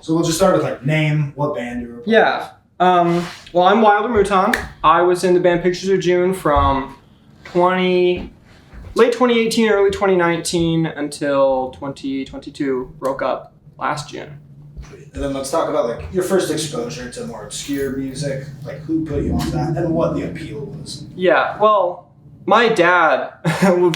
So we'll just start with like name, what band you were playing. Yeah. Well, I'm Wilder Mouton. I was in the band Pictures of June from late 2018, early 2019 until 2022. Broke up last June. And then let's talk about like your first exposure to more obscure music, like who put you on that and what the appeal was. Yeah, well, my dad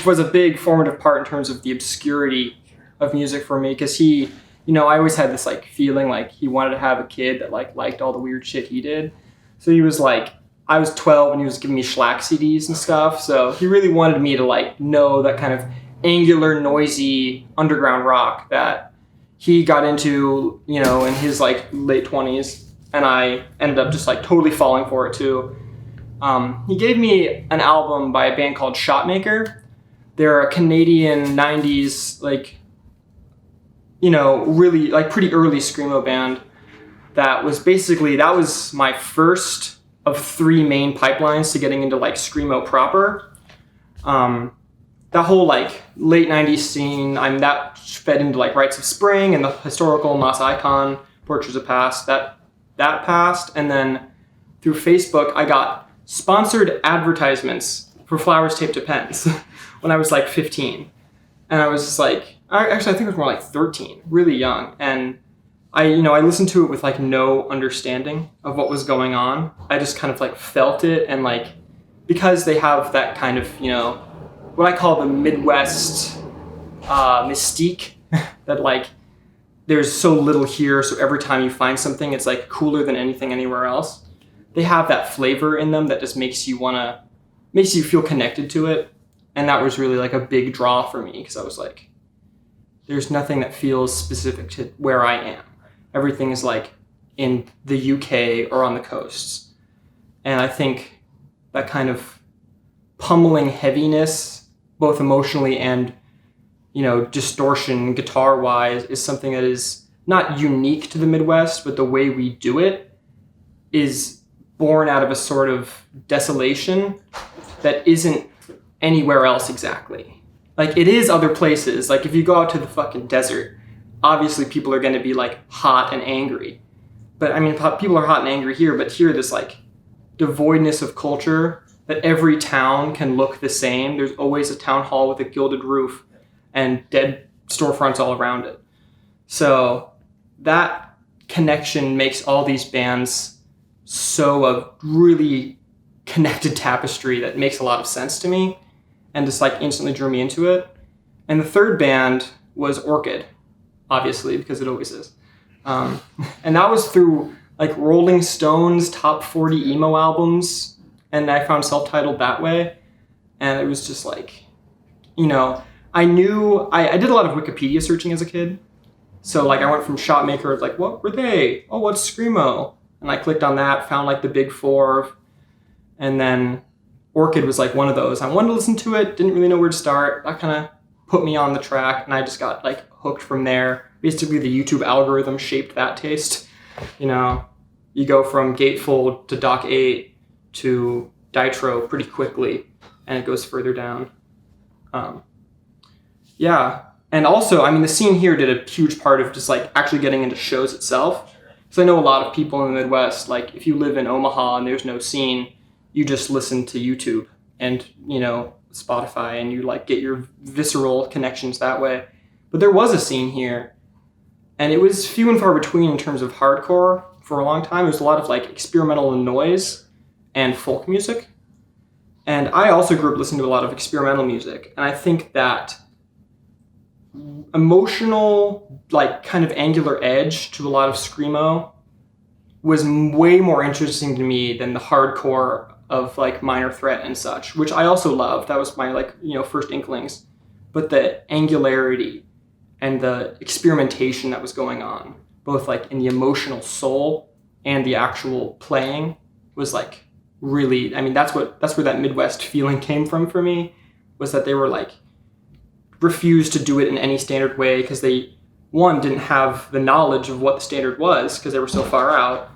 was a big formative part in terms of the obscurity of music for me, because he, I always had this like feeling like he wanted to have a kid that like liked all the weird shit he did. So he was like, I was 12 and he was giving me Schlack CDs and stuff. So he really wanted me to like know that kind of angular, noisy underground rock that he got into, in his like late 20s. And I ended up just like totally falling for it too. He gave me an album by a band called Shotmaker. They're a Canadian 90s, really like pretty early screamo band that was my first of 3 main pipelines to getting into like screamo proper. That whole like late 90s scene, that fed into like Rites of Spring and the historical Moss Icon, Portraits of Past, that passed. And then through Facebook, I got sponsored advertisements for Flowers Taped to Pens when I was like 15. And I was just like, I think it was more like 13, really young. And I listened to it with like no understanding of what was going on. I just kind of like felt it. And like, because they have that kind of, what I call the Midwest mystique, that like, there's so little here. So every time you find something, it's like cooler than anything anywhere else. They have that flavor in them that just makes you feel connected to it. And that was really like a big draw for me, because I was like, there's nothing that feels specific to where I am. Everything is like in the UK or on the coasts. And I think that kind of pummeling heaviness, both emotionally and, distortion guitar-wise, is something that is not unique to the Midwest, but the way we do it is born out of a sort of desolation that isn't anywhere else exactly. Like, it is other places. Like, if you go out to the fucking desert, obviously people are going to be like hot and angry. But I mean, people are hot and angry here, but here this like devoidness of culture, that every town can look the same. There's always a town hall with a gilded roof and dead storefronts all around it. So that connection makes all these bands so a really connected tapestry that makes a lot of sense to me, and just like instantly drew me into it. And the third band was Orchid, obviously, because it always is. And that was through like Rolling Stone's top 40 emo albums, and I found Self-Titled that way. And it was just like, I knew, I did a lot of Wikipedia searching as a kid. So like I went from Shotmaker, like, what were they? Oh, what's Screamo? And I clicked on that, found like the big 4, and then Orchid was like one of those. I wanted to listen to it, didn't really know where to start. That kind of put me on the track, and I just got like hooked from there. Basically the YouTube algorithm shaped that taste. You go from Gatefold to Doc 8 to Ditro pretty quickly, and it goes further down. And also, the scene here did a huge part of just like actually getting into shows itself. So I know a lot of people in the Midwest, like if you live in Omaha and there's no scene, you just listen to YouTube and, Spotify, and you like get your visceral connections that way. But there was a scene here, and it was few and far between in terms of hardcore for a long time. There was a lot of like experimental noise and folk music. And I also grew up listening to a lot of experimental music. And I think that emotional, like kind of angular edge to a lot of screamo was way more interesting to me than the hardcore of like Minor Threat and such, which I also loved. That was my first inklings. But the angularity and the experimentation that was going on, both like in the emotional soul and the actual playing, was like really, that's where that Midwest feeling came from for me, was that they were like refused to do it in any standard way because they, one, didn't have the knowledge of what the standard was because they were so far out,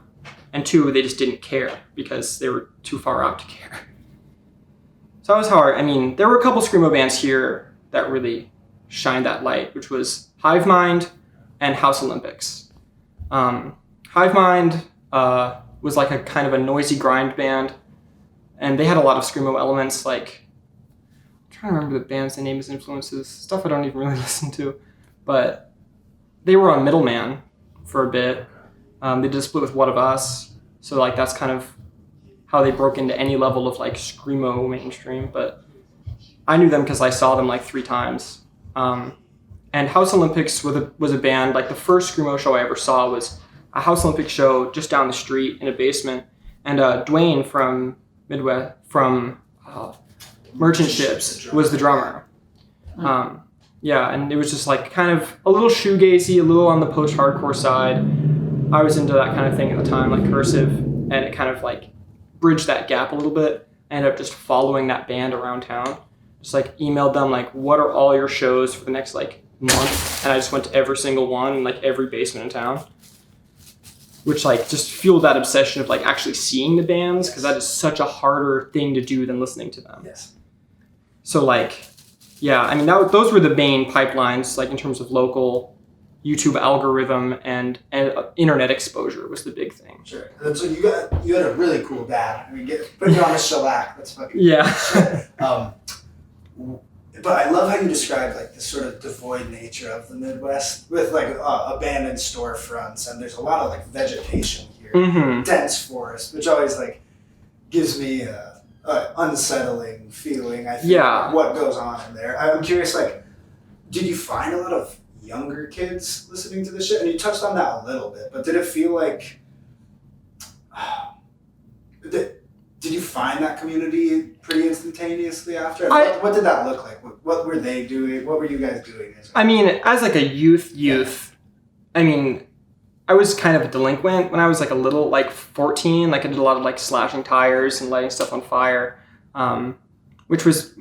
and 2, they just didn't care because they were too far out to care. So that was hard. There were a couple screamo bands here that really shined that light, which was Hive Mind and House Olympics. Hive Mind was like a kind of a noisy grind band, and they had a lot of screamo elements. Like, I'm trying to remember the band's name as influences, stuff I don't even really listen to, but they were on Middleman for a bit. They did a split with What of Us, so like that's kind of how they broke into any level of like screamo mainstream. But I knew them because I saw them like 3 times. And House Olympics was a band, like the first screamo show I ever saw was a House Olympics show just down the street in a basement. And Dwayne from Merchant Ships was the drummer. Yeah, and it was just like kind of a little shoegazy, a little on the post-hardcore side. I was into that kind of thing at the time, like Cursive, and it kind of like bridged that gap a little bit. I ended up just following that band around town. Just like emailed them like, what are all your shows for the next like month? And I just went to every single one in like every basement in town, which like just fueled that obsession of like actually seeing the bands, because that is such a harder thing to do than listening to them. Yes. So like, yeah, I mean those were the main pipelines, like in terms of local YouTube algorithm and internet exposure was the big thing. Sure. And so you had a really cool dad. I mean, putting you on a shellac. That's fucking yeah. But I love how you described like the sort of devoid nature of the Midwest with like abandoned storefronts, and there's a lot of like vegetation here, dense forest, which always like gives me a unsettling feeling. I think what goes on in there. I'm curious, like, did you find a lot of younger kids listening to this shit? And you touched on that a little bit, but did it feel like did you find that community pretty instantaneously after? What did that look like? What were they doing? What were you guys doing? I mean, as like a youth, I mean, I was kind of a delinquent when I was like a little, like 14. Like I did a lot of like slashing tires and lighting stuff on fire, which was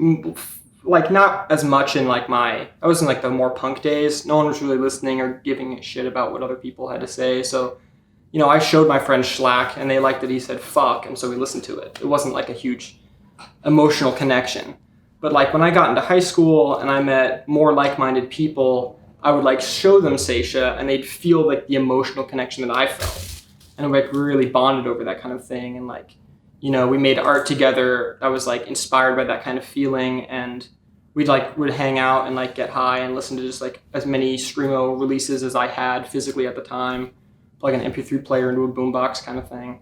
like not as much in like I was in like the more punk days. No one was really listening or giving a shit about what other people had to say. So, you know, I showed my friend Schlack and they liked that he said fuck, and so we listened to it. It wasn't like a huge emotional connection. But like when I got into high school and I met more like-minded people, I would like show them Seisha and they'd feel like the emotional connection that I felt. And like we really bonded over that kind of thing. And like, you know, we made art together that was like inspired by that kind of feeling, and would hang out and like get high and listen to just like as many screamo releases as I had physically at the time, like an MP3 player into a boombox kind of thing.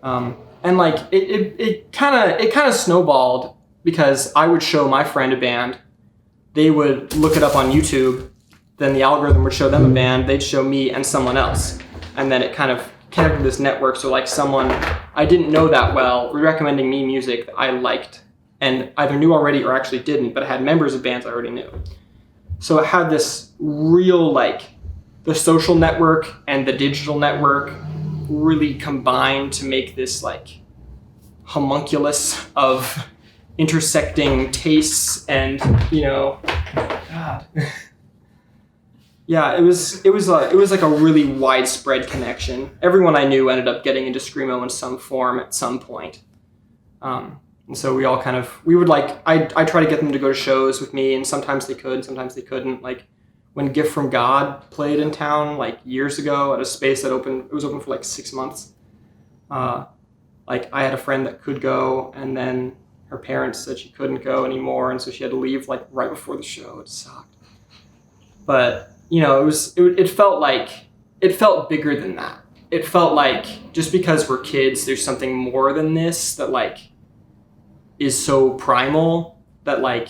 And like it kind of snowballed because I would show my friend a band, they would look it up on YouTube, then the algorithm would show them a band, they'd show me and someone else, and then it kind of connected this network. So like someone I didn't know that well recommending me music that I liked and either knew already or actually didn't, but I had members of bands I already knew. So it had this real like the social network and the digital network really combined to make this like homunculus of intersecting tastes and, you know, God. Yeah, it was like a really widespread connection. Everyone I knew ended up getting into screamo in some form at some point. And so we all we would like, I try to get them to go to shows with me, and sometimes they could, sometimes they couldn't. Like when Gift from God played in town like years ago at a space that it was open for like 6 months. Like I had a friend that could go, and then her parents said she couldn't go anymore, and so she had to leave like right before the show. It sucked. But you know, it felt bigger than that. It felt like just because we're kids, there's something more than this that like is so primal that like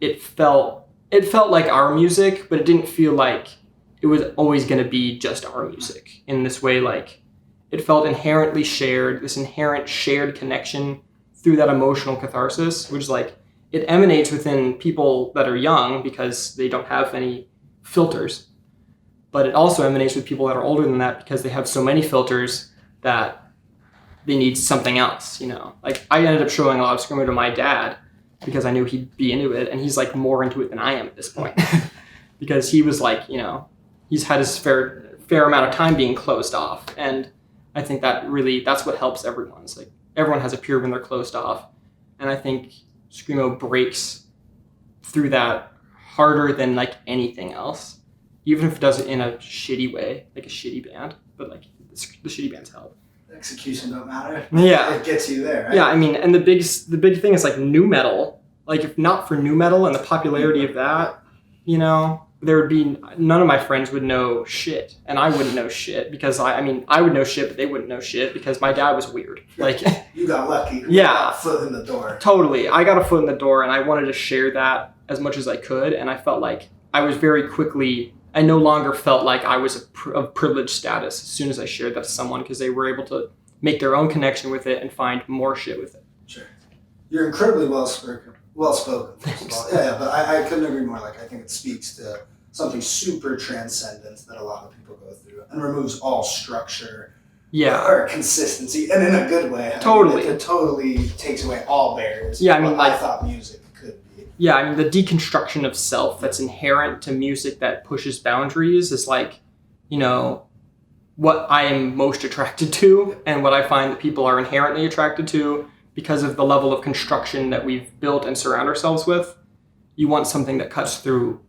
it felt like our music, but it didn't feel like it was always going to be just our music in this way. Like it felt inherently shared, this inherent shared connection through that emotional catharsis, which like it emanates within people that are young because they don't have any filters, but it also emanates with people that are older than that because they have so many filters that they need something else, you know. Like I ended up showing a lot of screamo to my dad because I knew he'd be into it, and he's like more into it than I am at this point because he was like, you know, he's had his fair amount of time being closed off, and I think that's what helps everyone. It's like everyone has a period when they're closed off, and I think screamo breaks through that harder than like anything else even if it does it in a shitty way, like a shitty band, but like the shitty bands help. Execution don't matter. Yeah. It gets you there, right? Yeah, I mean, and the big thing is like nu metal. Like if not for nu metal and the popularity of that, you know, there would be none of my friends would know shit, and I wouldn't know shit because I would know shit, but they wouldn't know shit because my dad was weird. Like you got lucky. Yeah, got a foot in the door. Totally, I got a foot in the door, and I wanted to share that as much as I could, and I felt like I was very quickly. I no longer felt like I was of privileged status as soon as I shared that to someone because they were able to make their own connection with it and find more shit with it. Sure, you're incredibly well spoken. Yeah, but I couldn't agree more. Like I think it speaks to something super transcendent that a lot of people go through and removes all structure, or consistency, and in a good way. Totally, it totally takes away all barriers. Yeah, I mean, I thought music could be. Yeah, I mean the deconstruction of self that's inherent to music that pushes boundaries is like, you know, what I am most attracted to, and what I find that people are inherently attracted to. Because of the level of construction that we've built and surround ourselves with, you want something that cuts through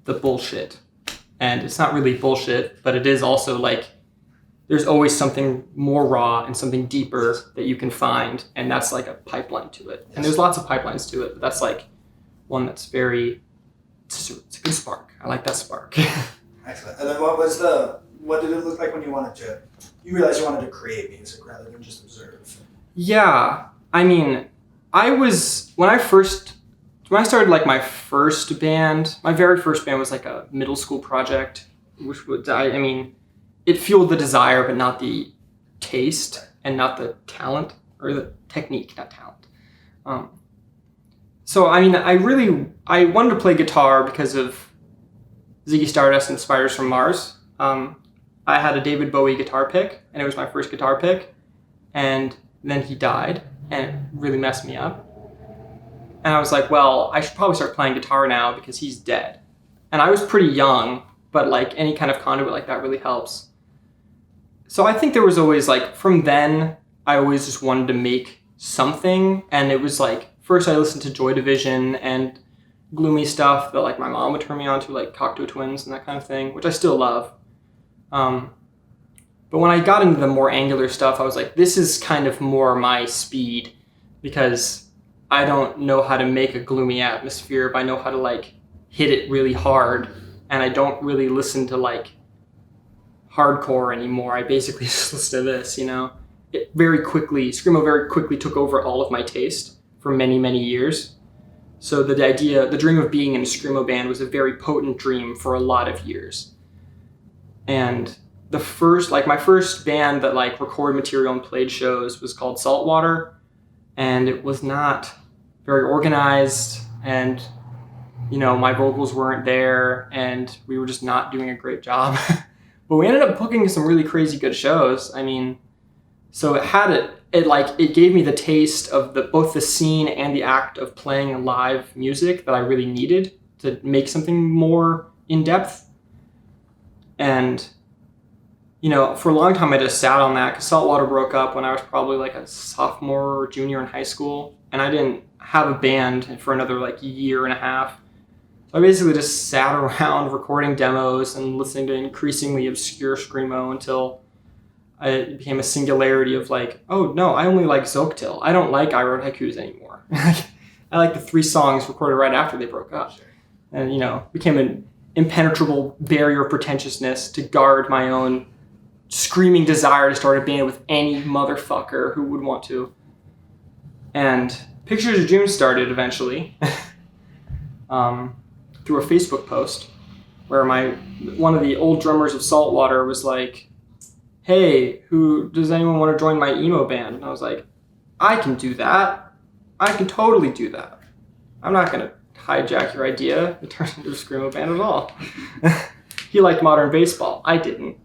the bullshit. And it's not really bullshit, but it is also like, there's always something more raw and something deeper that you can find, and that's like a pipeline to it. And there's lots of pipelines to it, but that's like one that's it's a good spark. I like that spark. Excellent. And then what did it look like when you realized you wanted to create music rather than just observe? Yeah, I mean, when I started like my first band, my very first band was like a middle school project, which would, I mean, it fueled the desire, but not the taste and not the talent, or the technique, not talent. So, I mean, I wanted to play guitar because of Ziggy Stardust and Spiders from Mars. I had a David Bowie guitar pick, and it was my first guitar pick, and then he died, and it really messed me up. And I was like, well, I should probably start playing guitar now because he's dead. And I was pretty young, but like any kind of conduit like that really helps. So I think there was always like, from then, I always just wanted to make something. And it was like, first I listened to Joy Division and gloomy stuff that like my mom would turn me on to, like Cocteau Twins and that kind of thing, which I still love. But when I got into the more angular stuff, I was like, this is kind of more my speed because I don't know how to make a gloomy atmosphere, but I know how to like hit it really hard. And I don't really listen to like hardcore anymore. I basically just listen to this, you know. Screamo very quickly took over all of my taste for many, many years. So the dream of being in a Screamo band was a very potent dream for a lot of years. And my first band that like recorded material and played shows was called Saltwater, and it was not very organized, and you know, my vocals weren't there, and we were just not doing a great job. But we ended up booking some really crazy good shows. I mean, so it gave me the taste of both the scene and the act of playing live music that I really needed to make something more in depth. And you know, for a long time I just sat on that because Saltwater broke up when I was probably like a sophomore or junior in high school, and I didn't have a band for another like year and a half. So I basically just sat around recording demos and listening to increasingly obscure Screamo until it became a singularity of like, oh no, I only like Zoktil. I don't like I Wrote Haikus anymore. I like the 3 songs recorded right after they broke up. And you know, became an impenetrable barrier of pretentiousness to guard my own screaming desire to start a band with any motherfucker who would want to. And Pictures of June started eventually through a Facebook post where one of the old drummers of Saltwater was like, hey, does anyone want to join my emo band? And I was like, I can do that. I can totally do that. I'm not going to hijack your idea and turn it into a Screamo band at all. He liked modern baseball. I didn't.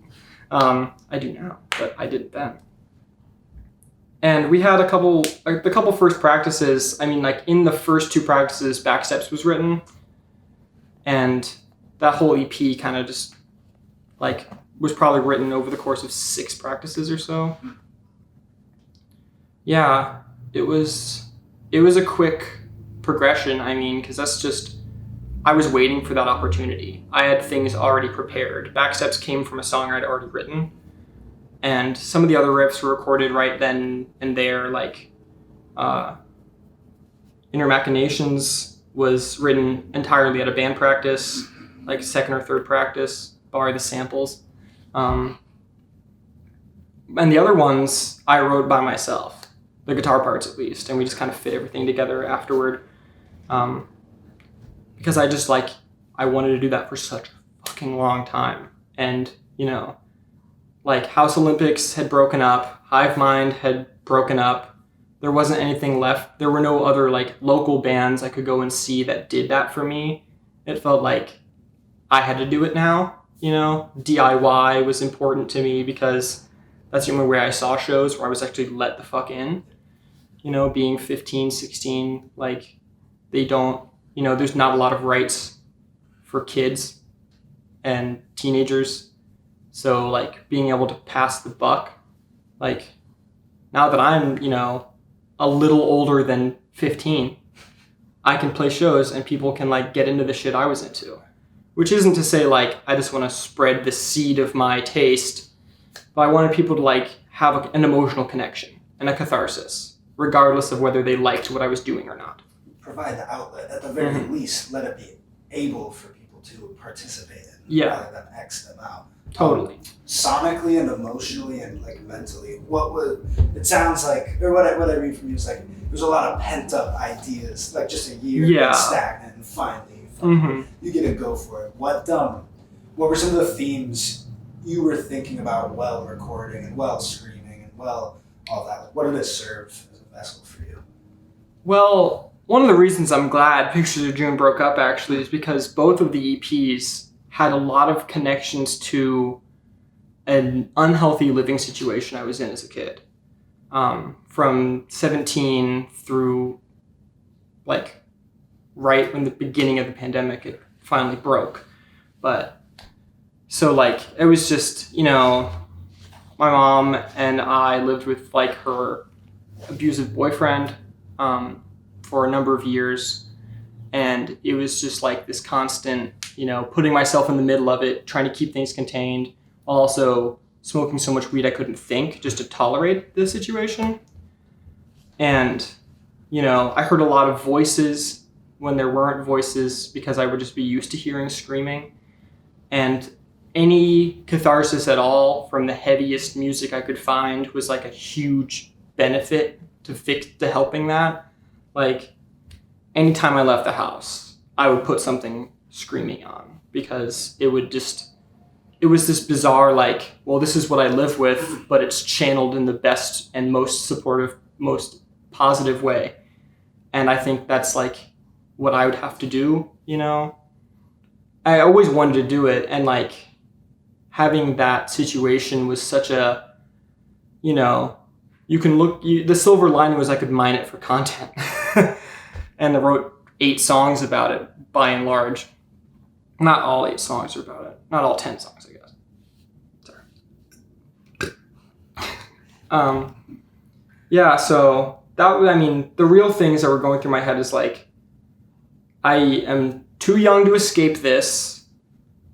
I do now, but I didn't then. And we had the couple first practices. I mean, like in the first 2 practices, Backsteps was written, and that whole EP kind of just like was probably written over the course of 6 practices or so. Yeah, it was a quick progression. I mean, because that's just I was waiting for that opportunity. I had things already prepared. Backsteps came from a song I'd already written, and some of the other riffs were recorded right then and there. Like Inner Machinations was written entirely at a band practice, like second or third practice, barring the samples. And the other ones I wrote by myself, the guitar parts at least, and we just kind of fit everything together afterward. Because I wanted to do that for such a fucking long time. And, like House Olympics had broken up, Hive Mind had broken up, there wasn't anything left. There were no other like local bands I could go and see that did that for me. It felt like I had to do it now, DIY was important to me because that's the only way I saw shows where I was actually let the fuck in. Being 15, 16, like they don't, there's not a lot of rights for kids and teenagers. So like being able to pass the buck, like now that I'm, a little older than 15, I can play shows and people can like get into the shit I was into, which isn't to say like, I just want to spread the seed of my taste, but I wanted people to like have an emotional connection and a catharsis, regardless of whether they liked what I was doing or not. Provide the outlet, at the very least, let it be able for people to participate in, rather than X them out. Totally. Sonically and emotionally and like mentally, it sounds like, or what I read from you is like, there's a lot of pent up ideas, like just a year stagnant, and finally you get to go for it. What were some of the themes you were thinking about while recording and while screaming and while all that? Like, what did it serve as a vessel for you? Well, one of the reasons I'm glad Pictures of June broke up actually is because both of the EPs had a lot of connections to an unhealthy living situation I was in as a kid. From 17 through like right when the beginning of the pandemic, it finally broke. But so like, it was just, my mom and I lived with like her abusive boyfriend for a number of years. And it was just like this constant, putting myself in the middle of it, trying to keep things contained, while also smoking so much weed I couldn't think just to tolerate the situation. And, I heard a lot of voices when there weren't voices because I would just be used to hearing screaming. And any catharsis at all from the heaviest music I could find was like a huge benefit to helping that. Like, anytime I left the house, I would put something screaming on because it was this bizarre, like, well, this is what I live with, but it's channeled in the best and most supportive, most positive way. And I think that's like what I would have to do, I always wanted to do it. And like having that situation was such a, you can the silver lining was I could mine it for content. And I wrote 8 songs about it, by and large. Not all 8 songs are about it. Not all 10 songs, I guess. Sorry. So the real things that were going through my head is like, I am too young to escape this.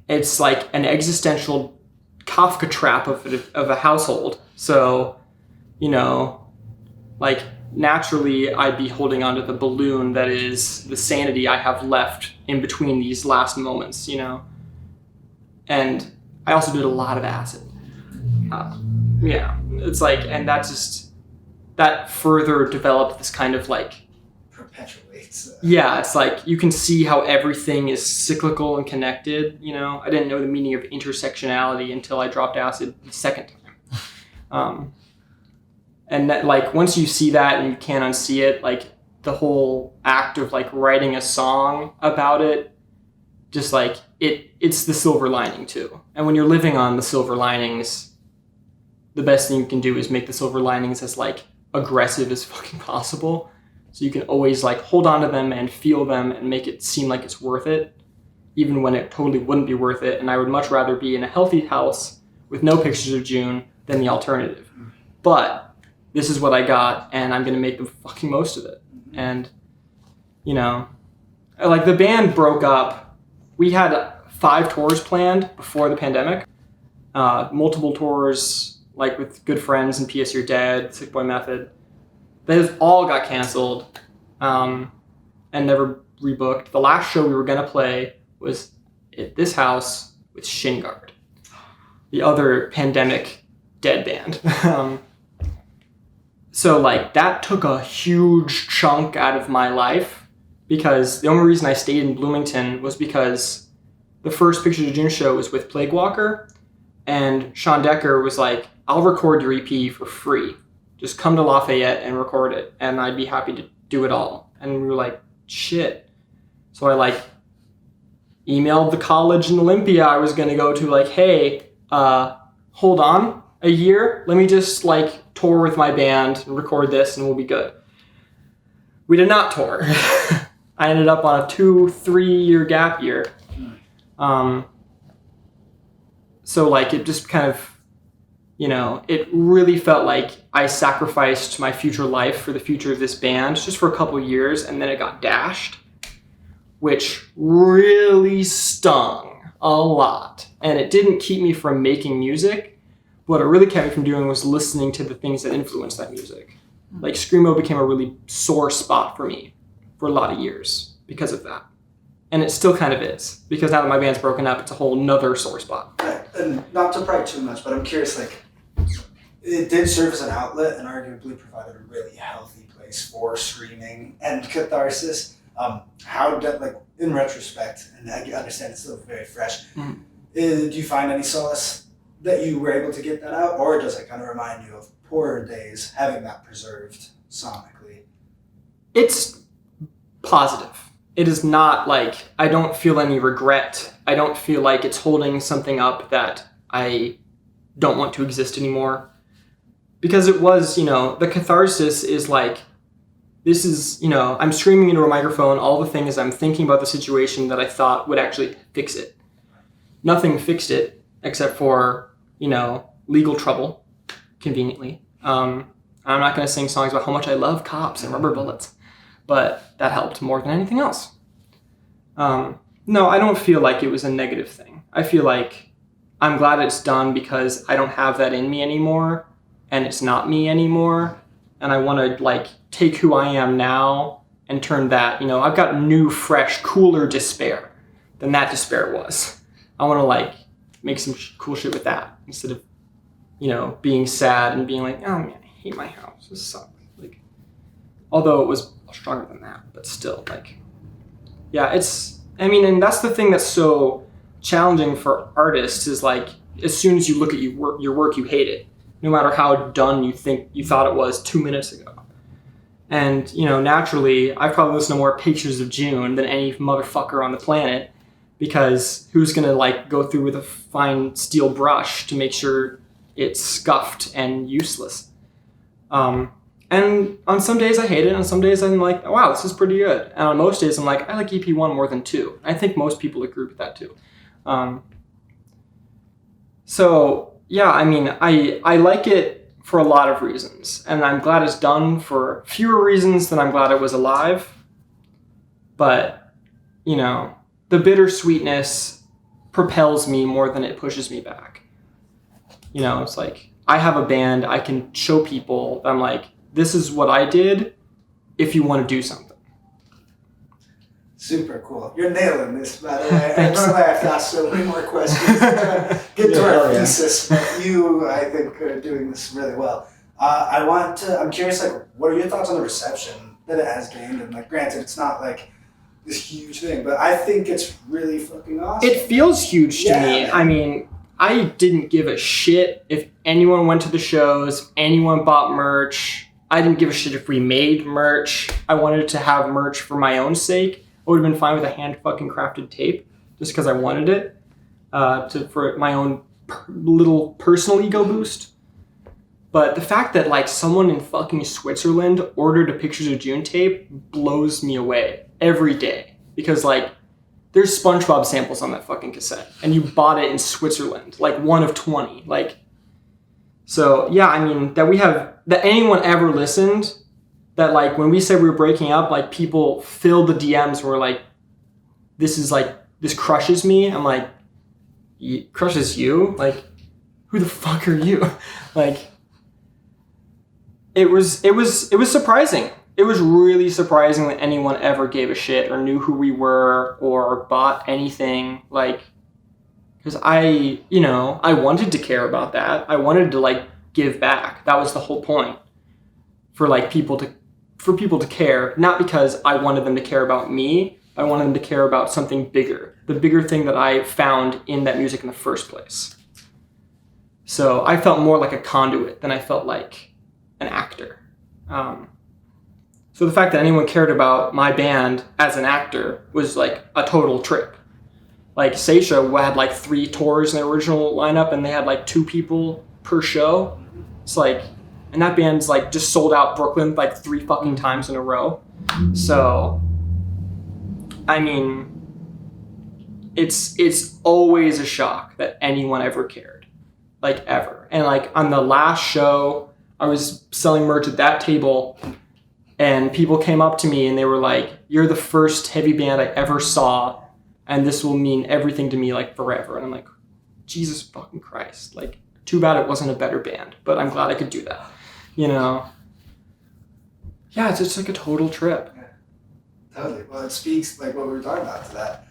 It's like an existential Kafka trap of a household. So, like, naturally I'd be holding onto the balloon that is the sanity I have left in between these last moments, And I also did a lot of acid. It's like, and that further developed this kind of like... perpetuates. It's like, you can see how everything is cyclical and connected, I didn't know the meaning of intersectionality until I dropped acid the second time. And that, like, once you see that and you can't unsee it, like, the whole act of, like, writing a song about it, just, like, it's the silver lining, too. And when you're living on the silver linings, the best thing you can do is make the silver linings as, like, aggressive as fucking possible. So you can always, like, hold on to them and feel them and make it seem like it's worth it, even when it totally wouldn't be worth it. And I would much rather be in a healthy house with no Pictures of June than the alternative. But this is what I got, and I'm going to make the fucking most of it. And, Like, the band broke up. We had 5 tours planned before the pandemic. Multiple tours, like with good friends and P.S. You're Dead, Sick Boy Method. Those all got canceled and never rebooked. The last show we were going to play was at this house with Shin Guard, the other pandemic dead band. So, like, that took a huge chunk out of my life, because the only reason I stayed in Bloomington was because the first Pictures of June show was with Plague Walker, and Sean Decker was like, I'll record your EP for free. Just come to Lafayette and record it, and I'd be happy to do it all. And we were like, shit. So I, like, emailed the college in Olympia I was going to go to, like, hey, hold on a year. Let me just, like, tour with my band and record this, and we'll be good. We did not tour. I ended up on a 2-3 year gap year. So, like, it just kind of, you know, it really felt like I sacrificed my future life for the future of this band just for a couple of years, and then it got dashed, which really stung a lot. And it didn't keep me from making music. What it really kept me from doing was listening to the things that influenced that music. Like, Screamo became a really sore spot for me for a lot of years because of that. And it still kind of is, because now that my band's broken up, it's a whole nother sore spot. Right. And not to pry too much, but I'm curious, like, it did serve as an outlet and arguably provided a really healthy place for screaming and catharsis. How did, like, in retrospect, and I understand it's still very fresh, do you find any solace that you were able to get that out, or does it kind of remind you of poorer days, having that preserved sonically? It's positive. It is not like, I don't feel any regret. I don't feel like it's holding something up that I don't want to exist anymore. Because it was, you know, the catharsis is like, this is, you know, I'm screaming into a microphone all the things I'm thinking about the situation that I thought would actually fix it. Nothing fixed it except for, you know, legal trouble, conveniently. I'm not going to sing songs about how much I love cops and rubber bullets, but that helped more than anything else. No, I don't feel like it was a negative thing. I feel like I'm glad it's done because I don't have that in me anymore, and it's not me anymore, and I want to, like, take who I am now and turn that, you know, I've got new, fresh, cooler despair than that despair was. I want to, like, make some cool shit with that instead of, you know, being sad and being like, oh man, I hate my house, this sucks. Like, although it was stronger than that, but still, like, yeah, it's, I mean, and that's the thing that's so challenging for artists is, like, as soon as you look at your work, you hate it, no matter how done you think you thought it was 2 minutes ago. And, you know, naturally, I've probably listened to more Pictures of June than any motherfucker on the planet, because who's gonna, like, go through with a fine steel brush to make sure it's scuffed and useless? And on some days I hate it, and on some days I'm like, oh, wow, this is pretty good. And on most days I'm like, I like EP1 more than 2. I think most people agree with that too. So yeah, I mean, I like it for a lot of reasons, and I'm glad it's done for fewer reasons than I'm glad it was alive. But, you know, the bittersweetness propels me more than it pushes me back. You know, it's like, I have a band, I can show people that I'm like, this is what I did if you want to do something. Super cool. You're nailing this, by the way. I normally have to ask so many more questions to get to our thesis, but you, I think, are doing this really well. I'm curious, like, what are your thoughts on the reception that it has gained? And, like, granted, it's not, like, this huge thing, but I think it's really fucking awesome. It feels huge to me. I mean, I didn't give a shit if anyone went to the shows, if anyone bought merch. I didn't give a shit if we made merch. I wanted to have merch for my own sake. I would have been fine with a hand fucking crafted tape just because I wanted it for my own little personal ego boost. But the fact that, like, someone in fucking Switzerland ordered a Pictures of June tape blows me away every day, because, like, there's SpongeBob samples on that fucking cassette, and you bought it in Switzerland, like, one of 20. Like, so yeah, I mean, that anyone ever listened, that, like, when we said we were breaking up, like, people filled the DMs and were like, this crushes me. I'm like, crushes you? Like, who the fuck are you? Like, it was surprising. It was really surprising that anyone ever gave a shit or knew who we were or bought anything. Like, because I wanted to care about that. I wanted to like give back. That was the whole point, for people to care, not because I wanted them to care about me. I wanted them to care about something bigger, the bigger thing that I found in that music in the first place. So I felt more like a conduit than I felt like an actor. So the fact that anyone cared about my band as an actor was like a total trip. Like Seisha had like 3 tours in the original lineup, and they had like 2 people per show. It's like, and that band's like just sold out Brooklyn like 3 fucking times in a row. So, I mean, it's always a shock that anyone ever cared, like ever. And like on the last show, I was selling merch at that table, and people came up to me and they were like, "You're the first heavy band I ever saw, and this will mean everything to me like forever." And I'm like, Jesus fucking Christ. Like, too bad it wasn't a better band, but I'm glad I could do that. You know? Yeah, it's just like a total trip. Yeah, totally. Well, it speaks like what we were talking about to that,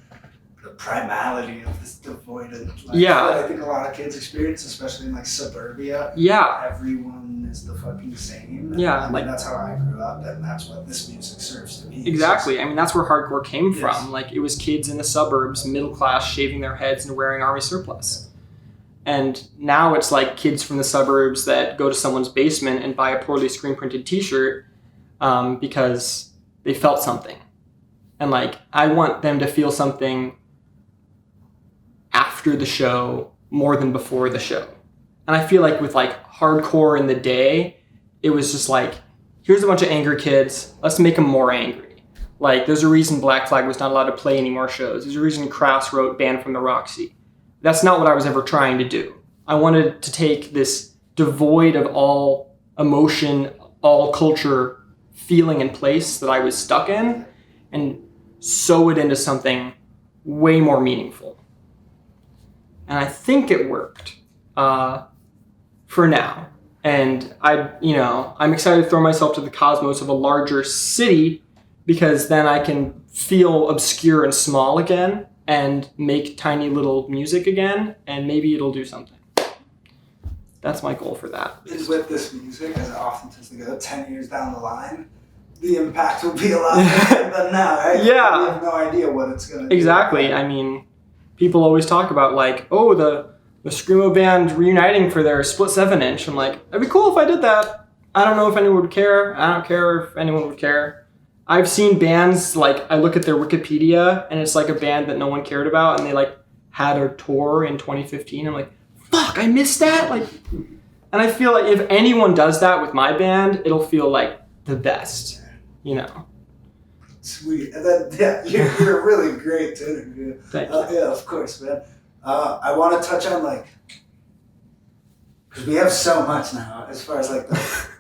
the primality of this devoided life that I think a lot of kids experience, especially in like suburbia. Yeah. Everyone is the fucking same. Yeah. I mean, that's how I grew up, and that's what this music serves to me. Exactly. I mean, that's where hardcore came from. Like, it was kids in the suburbs, middle class, shaving their heads and wearing army surplus. And now it's like kids from the suburbs that go to someone's basement and buy a poorly screen printed t-shirt because they felt something. And like, I want them to feel something after the show more than before the show. And I feel like with like hardcore in the day, it was just like, here's a bunch of angry kids, let's make them more angry. Like, there's a reason Black Flag was not allowed to play any more shows. There's a reason Crass wrote Banned from the Roxy. That's not what I was ever trying to do. I wanted to take this devoid of all emotion, all culture, feeling and place that I was stuck in, and sew it into something way more meaningful. And I think it worked for now. And I'm excited to throw myself to the cosmos of a larger city, because then I can feel obscure and small again and make tiny little music again, and maybe it'll do something. That's my goal for that. And with this music, as it often tends to go, 10 years down the line, the impact will be a lot different than now, right? Yeah. You have no idea what it's going to do. Exactly. I mean, people always talk about like, oh, the Screamo band reuniting for their split 7-inch. I'm like, it'd be cool if I did that. I don't know if anyone would care. I don't care if anyone would care. I've seen bands, like, I look at their Wikipedia, and it's like a band that no one cared about, and they, like, had a tour in 2015. I'm like, fuck, I missed that? Like, and I feel like if anyone does that with my band, it'll feel like the best, you know? Sweet. And then, you're really great to interview. Thank you. Yeah, of course, man. I want to touch on, like, because we have so much now as far as like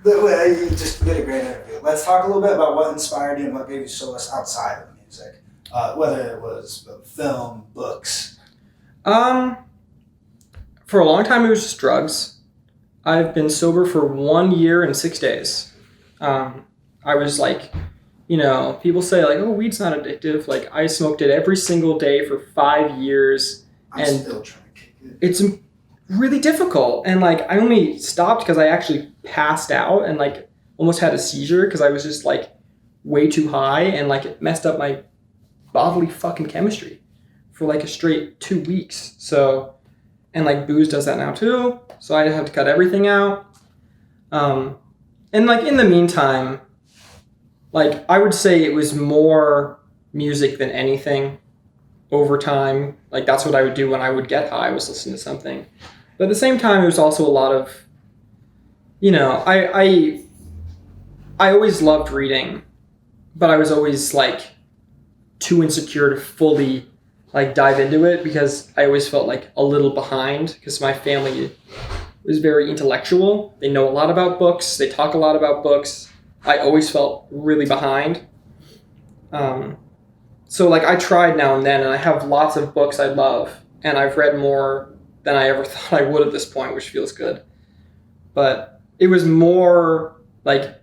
the way you just did a great interview. Let's talk a little bit about what inspired you and what gave you solace outside of music, whether it was film, books. For a long time, it was just drugs. I've been sober for 1 year and 6 days. I was like, people say like, oh, weed's not addictive. Like, I smoked it every single day for 5 years. I'm still trying to kick it. It's really difficult, and like I only stopped because I actually passed out and like almost had a seizure because I was just like way too high, and like it messed up my bodily fucking chemistry for like a straight 2 weeks. So, and like booze does that now too, so I had to cut everything out. And like in the meantime, like I would say it was more music than anything. Over time, like that's what I would do when I would get high, was listen to something. But at the same time, it was also a lot of, I always loved reading, but I was always like too insecure to fully like dive into it, because I always felt like a little behind, because my family was very intellectual. They know a lot about books. They talk a lot about books. I always felt really behind. So like I tried now and then, and I have lots of books I love, and I've read more than I ever thought I would at this point, which feels good. But it was more like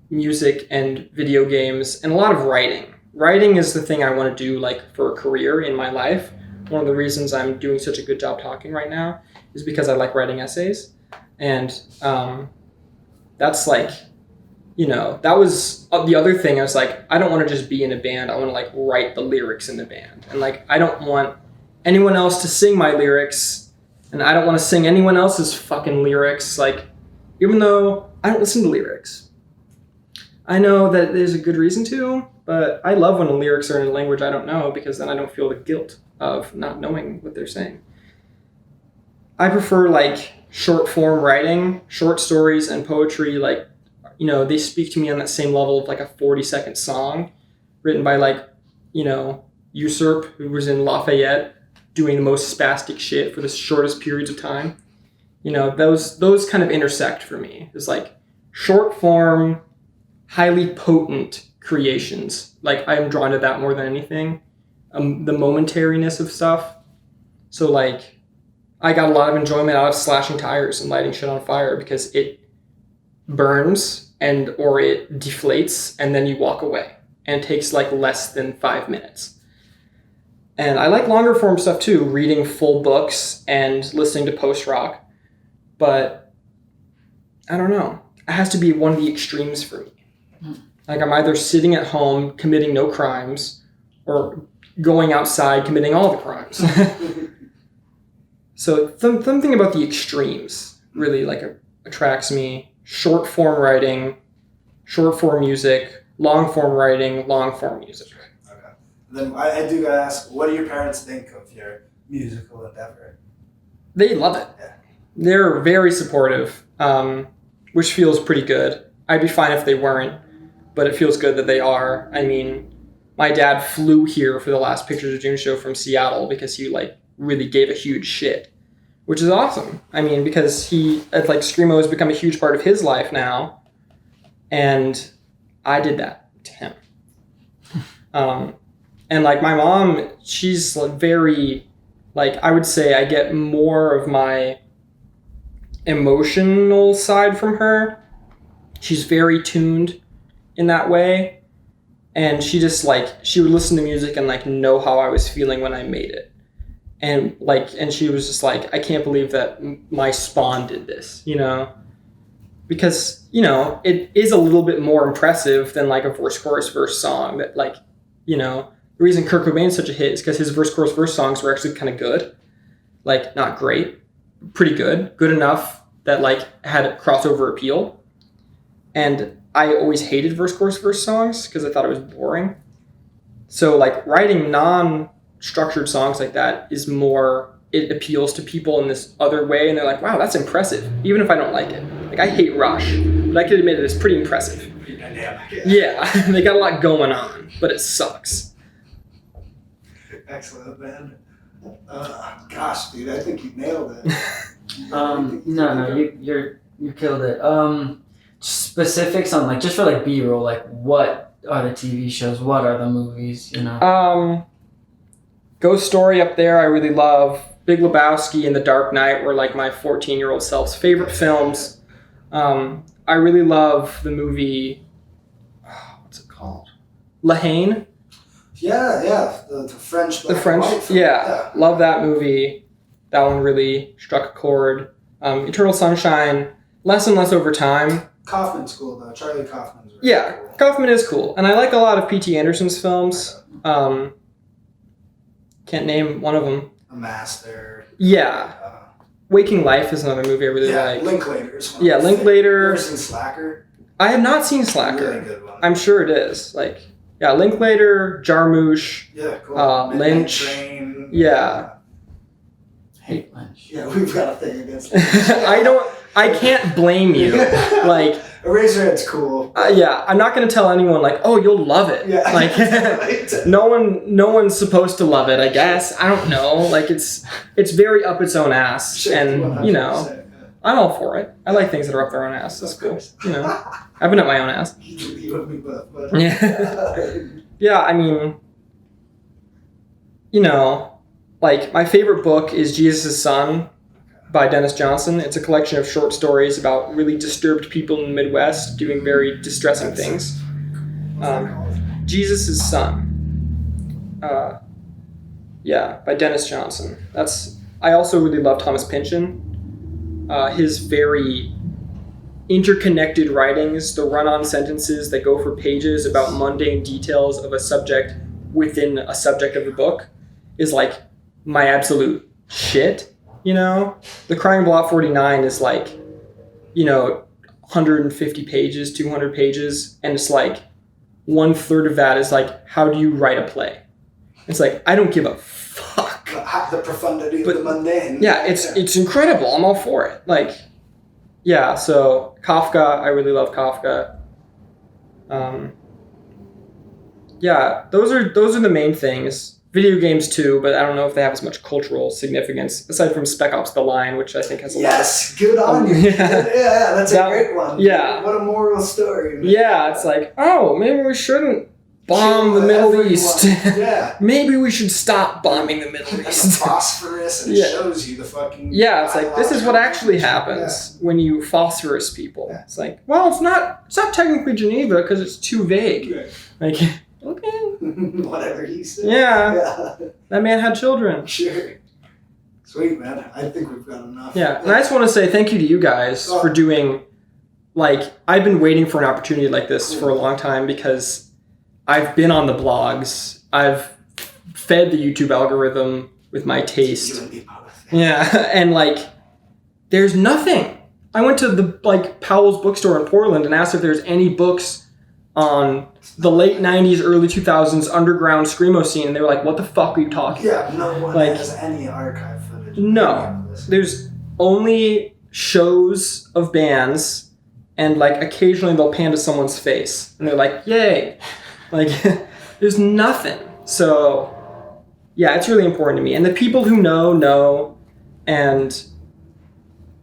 music and video games and a lot of writing. Writing is the thing I want to do like for a career in my life. One of the reasons I'm doing such a good job talking right now is because I like writing essays. And that's like, you know, that was the other thing. I was like, I don't want to just be in a band. I want to like write the lyrics in the band. And like, I don't want anyone else to sing my lyrics, and I don't want to sing anyone else's fucking lyrics. Like, even though I don't listen to lyrics, I know that there's a good reason to, but I love when the lyrics are in a language I don't know, because then I don't feel the guilt of not knowing what they're saying. I prefer like short form writing, short stories and poetry. Like, you know, they speak to me on that same level of like a 40-second song written by like, you know, Usurp, who was in Lafayette doing the most spastic shit for the shortest periods of time. You know, those kind of intersect for me. It's like short form, highly potent creations. Like, I'm drawn to that more than anything. The momentariness of stuff. So like, I got a lot of enjoyment out of slashing tires and lighting shit on fire, because it burns or it deflates, and then you walk away, and it takes like less than 5 minutes. And I like longer form stuff too, reading full books and listening to post-rock. But I don't know. It has to be one of the extremes for me. Like, I'm either sitting at home committing no crimes, or going outside committing all the crimes. So something about the extremes really like attracts me. Short form writing, short form music, long form writing, long form music. Okay. Then I do gotta ask, what do your parents think of your musical endeavor? They love it. Yeah. They're very supportive, which feels pretty good. I'd be fine if they weren't, but it feels good that they are. I mean, my dad flew here for the last Pictures of June show from Seattle because he like really gave a huge shit, which is awesome. I mean, because Screamo has become a huge part of his life now, and I did that to him. And like my mom, she's like very, like, I would say I get more of my emotional side from her. She's very tuned in that way. And she just like, she would listen to music and like know how I was feeling when I made it. And she was just like, I can't believe that my Spawn did this, you know? Because, you know, it is a little bit more impressive than like a verse, chorus, verse song that like, you know, the reason Kurt Cobain's such a hit is because his verse, chorus, verse songs were actually kind of good. Like, not great, pretty good. Good enough that like had a crossover appeal. And I always hated verse, chorus, verse songs because I thought it was boring. So like writing non-structured songs like that is more, it appeals to people in this other way, and they're like, wow, that's impressive, even if I don't like it. Like, I hate Rush, but I can admit it, it's pretty impressive. Yeah, they got a lot going on, but it sucks. Excellent, man. Gosh, dude, I think you nailed it. You killed it. Specifics on like, just for like B-roll, like what are the TV shows, what are the movies, you know? Ghost Story up there I really love. Big Lebowski and The Dark Knight were like my 14-year-old self's favorite films. I really love the movie, what's it called? La Haine? Yeah, the French. The French, yeah. Love that movie. That one really struck a chord. Eternal Sunshine, less and less over time. Kaufman's cool though. Charlie Kaufman's really cool. Kaufman is cool. And I like a lot of P.T. Anderson's films. Can't name one of them. A Master. Yeah. Waking Life is another movie I really like. Linklater is one. Yeah, Linklater. You ever seen Slacker? I have not seen Slacker. Really good one. I'm sure it is. Like, yeah, Linklater, Jarmusch. Yeah, cool. Lynch. Train. Yeah. Hate Lynch. Yeah, we've got a thing against Lynch. I can't blame you. Like, Eraserhead's cool. Yeah, I'm not going to tell anyone like, oh, you'll love it. Yeah. Like, no one's supposed to love it, I guess. I don't know. Like, it's very up its own ass. Sure, and, 100%, you know, I'm all for it. I like things that are up their own ass. That's cool. You know, I've been up my own ass. You and me both, but Yeah. Yeah, I mean, you know, like my favorite book is Jesus' Son by Denis Johnson. It's a collection of short stories about really disturbed people in the Midwest doing very distressing things. Jesus' Son. By Denis Johnson. I also really love Thomas Pynchon. His very interconnected writings, the run-on sentences that go for pages about mundane details of a subject within a subject of the book is like my absolute shit, you know? The Crying Block 49 is like, you know, 150 pages, 200 pages, and it's like 1/3 of that is like, how do you write a play? It's like, I don't give a fuck. The profundity of the mundane. Yeah, it's incredible. I'm all for it. Like, yeah, so Kafka, I really love Kafka. Those are the main things. Video games too, but I don't know if they have as much cultural significance aside from Spec Ops: The Line, which I think has a lot. Yes, good on you. Yeah, that's a great one. Yeah, what a moral story. Man. Yeah, it's like, oh, maybe we shouldn't bomb the Middle East. Yeah. Maybe we should stop bombing the Middle East. Phosphorus and it shows you the fucking. Yeah, it's like this is what actually happens when you phosphorus people. Yeah. It's like, well, it's not technically Geneva because it's too vague. Yeah. Like, okay. Whatever he said. Yeah. That man had children. Sure. Sweet, man. I think we've got enough. Yeah, and I just want to say thank you to you guys for doing. Like, I've been waiting for an opportunity like this for a long time because I've been on the blogs. I've fed the YouTube algorithm with my taste. Yeah, and like, there's nothing. I went to the Powell's bookstore in Portland and asked if there's any books on the late 90s, early 2000s underground screamo scene, and they were like, "What the fuck are you talking?" Yeah, no one has any archive footage. No, there's only shows of bands, and like occasionally they'll pan to someone's face, and they're like, "Yay!" Like, there's nothing. So, yeah, it's really important to me. And the people who know, and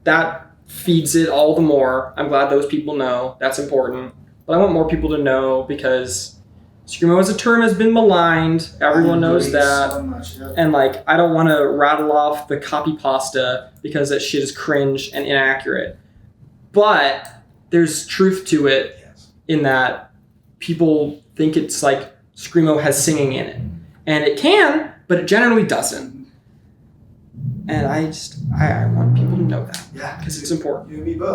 that feeds it all the more. I'm glad those people know. That's important. But I want more people to know because screamo as a term has been maligned. Everyone knows that. So much, yeah. And, like, I don't want to rattle off the copy pasta because that shit is cringe and inaccurate. But there's truth to it in that people think it's like screamo has singing in it, and it can, but it generally doesn't. And I want people to know that, because it's important. You and me both.